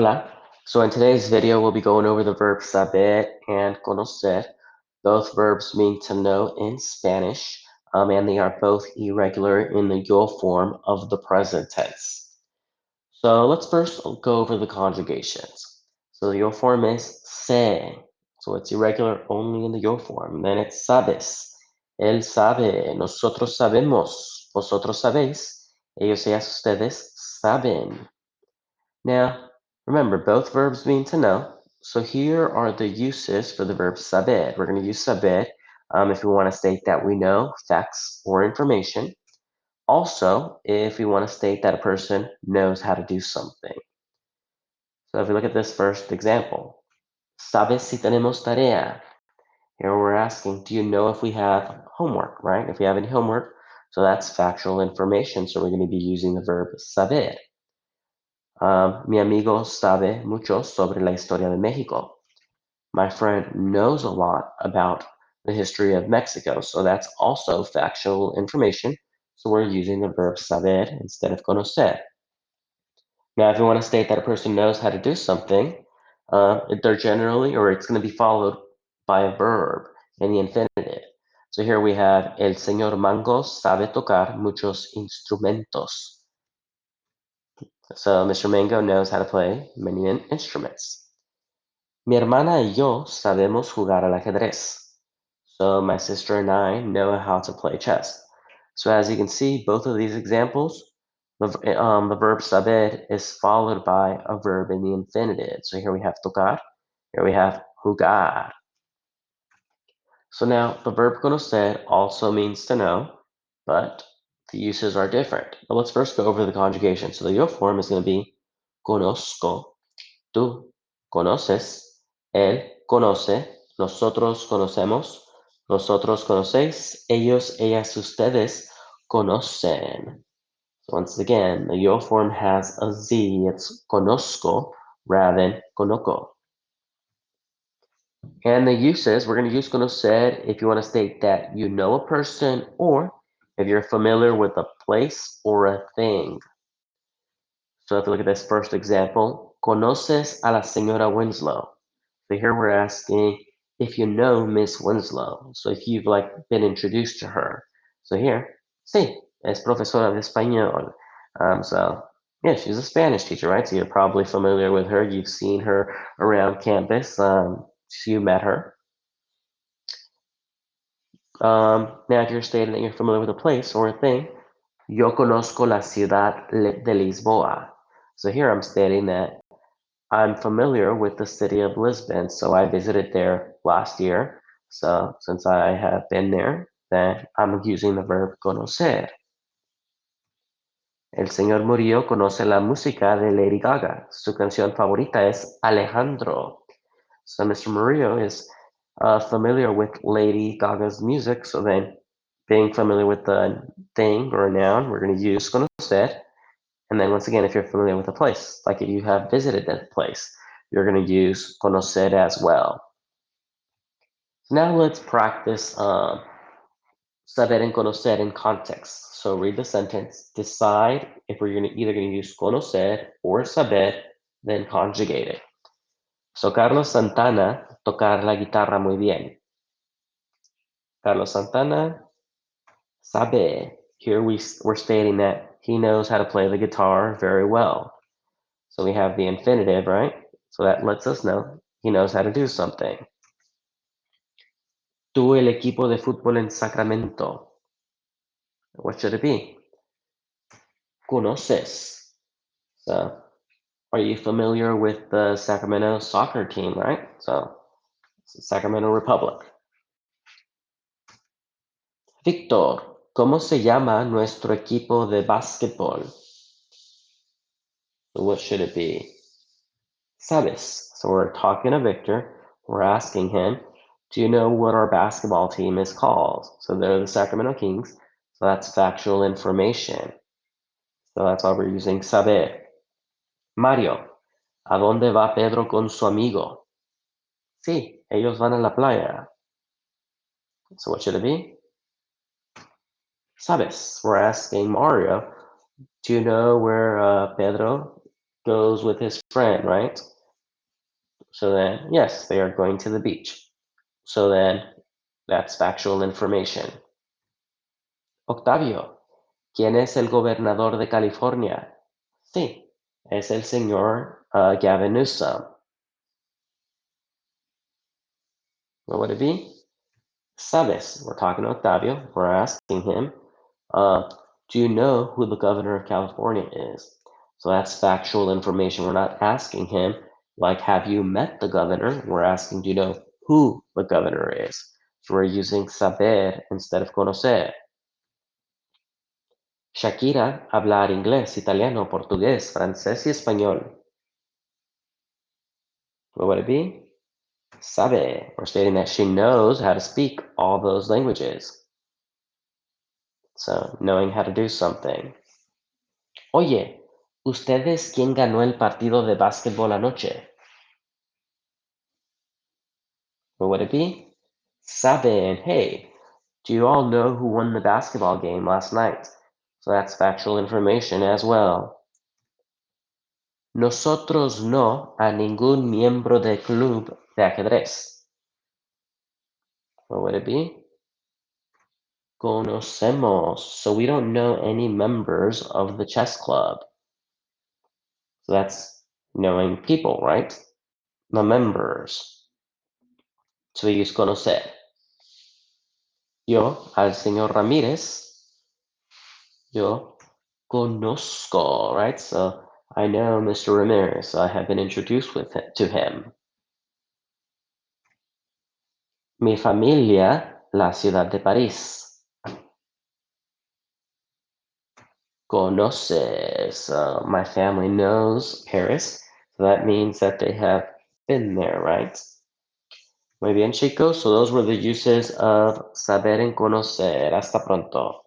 Hola. So in today's video, we'll be going over the verbs saber and conocer. Both verbs mean to know in Spanish, and they are both irregular in the yo form of the present tense. So let's first go over the conjugations. So the yo form is se, so it's irregular only in the yo form. Then it's sabes, él sabe, nosotros sabemos, vosotros sabéis, ellos, ellas, ustedes saben. Now, remember, both verbs mean to know. So here are the uses for the verb saber. We're going to use saber if we want to state that we know facts or information. Also, if we want to state that a person knows how to do something. So if we look at this first example, ¿sabes si tenemos tarea? Here we're asking, do you know if we have homework, right? If we have any homework, so that's factual information. So we're going to be using the verb saber. Mi amigo sabe mucho sobre la historia de México. My friend knows a lot about the history of Mexico, so that's also factual information. So we're using the verb saber instead of conocer. Now, if you want to state that a person knows how to do something, they're generally, or it's going to be followed by a verb in the infinitive. So here we have, el señor Mango sabe tocar muchos instrumentos. So Mr. Mango knows how to play many instruments. Mi hermana y yo sabemos jugar al ajedrez. So my sister and I know how to play chess. So as you can see, both of these examples, the verb saber is followed by a verb in the infinitive. So here we have tocar, here we have jugar. So now the verb conocer also means to know, but the uses are different. But let's first go over the conjugation. So the yo form is going to be conozco, tú conoces, él conoce, nosotros conocemos, vosotros conocéis, ellos, ellas, ustedes conocen. So once again, the yo form has a Z. It's conozco rather than conozco. And the uses, we're going to use conocer if you want to state that you know a person or if you're familiar with a place or a thing. So if you look at this first example, ¿conoces a la señora Winslow? So here we're asking if you know Miss Winslow. So if you've been introduced to her. So here, sí, es profesora de español. So yeah, she's a Spanish teacher, right? So you're probably familiar with her. You've seen her around campus. So you met her. Now, if you're stating that you're familiar with a place or a thing, yo conozco la ciudad de Lisboa. So here I'm stating that I'm familiar with the city of Lisbon, so I visited there last year. So since I have been there, then I'm using the verb conocer. El señor Murillo conoce la música de Lady Gaga. Su canción favorita es Alejandro. So Mr. Murillo is familiar with Lady Gaga's music, so then being familiar with the thing or a noun, we're going to use conocer. And then once again, if you're familiar with a place, like if you have visited that place, you're going to use conocer as well. So now let's practice saber and conocer in context. So read the sentence, decide if we're either going to use conocer or saber, then conjugate it. So Carlos Santana tocar la guitarra muy bien. Carlos Santana sabe. Here we're stating that he knows how to play the guitar very well. So we have the infinitive, right? So that lets us know he knows how to do something. Tú el equipo de fútbol en Sacramento. What should it be? Conoces. So are you familiar with the Sacramento soccer team, right? So it's the Sacramento Republic. Víctor, ¿cómo se llama nuestro equipo de básquetbol? So what should it be? Sabes. So we're talking to Victor. We're asking him, do you know what our basketball team is called? So they're the Sacramento Kings. So that's factual information. So that's why we're using saber. Mario, ¿a dónde va Pedro con su amigo? Sí, ellos van a la playa. So what should it be? Sabes. We're asking Mario, do you know where Pedro goes with his friend, right? So then, yes, they are going to the beach. So then, that's factual information. Octavio, ¿quién es el gobernador de California? Sí, es el señor Gavin Newsom. What would it be? Sabes. We're talking to Octavio. We're asking him, do you know who the governor of California is? So that's factual information. We're not asking him, like, have you met the governor? We're asking, do you know who the governor is? So we're using saber instead of conocer. Shakira hablar inglés, italiano, portugués, francés y español. What would it be? Sabe. We're stating that she knows how to speak all those languages. So, knowing how to do something. Oye, ¿ustedes quién ganó el partido de básquetbol anoche? What would it be? Saben. Hey, do you all know who won the basketball game last night? So that's factual information as well. Nosotros no a ningún miembro del club de ajedrez. What would it be? Conocemos. So we don't know any members of the chess club. So that's knowing people, right? The members. So we use conocer. Yo al señor Ramírez, yo conozco, right? So I know Mr. Ramirez. I have been introduced to him. Mi familia, la ciudad de París. Conoces. My family knows Paris. So that means that they have been there, right? Muy bien, chicos. So those were the uses of saber and conocer. Hasta pronto.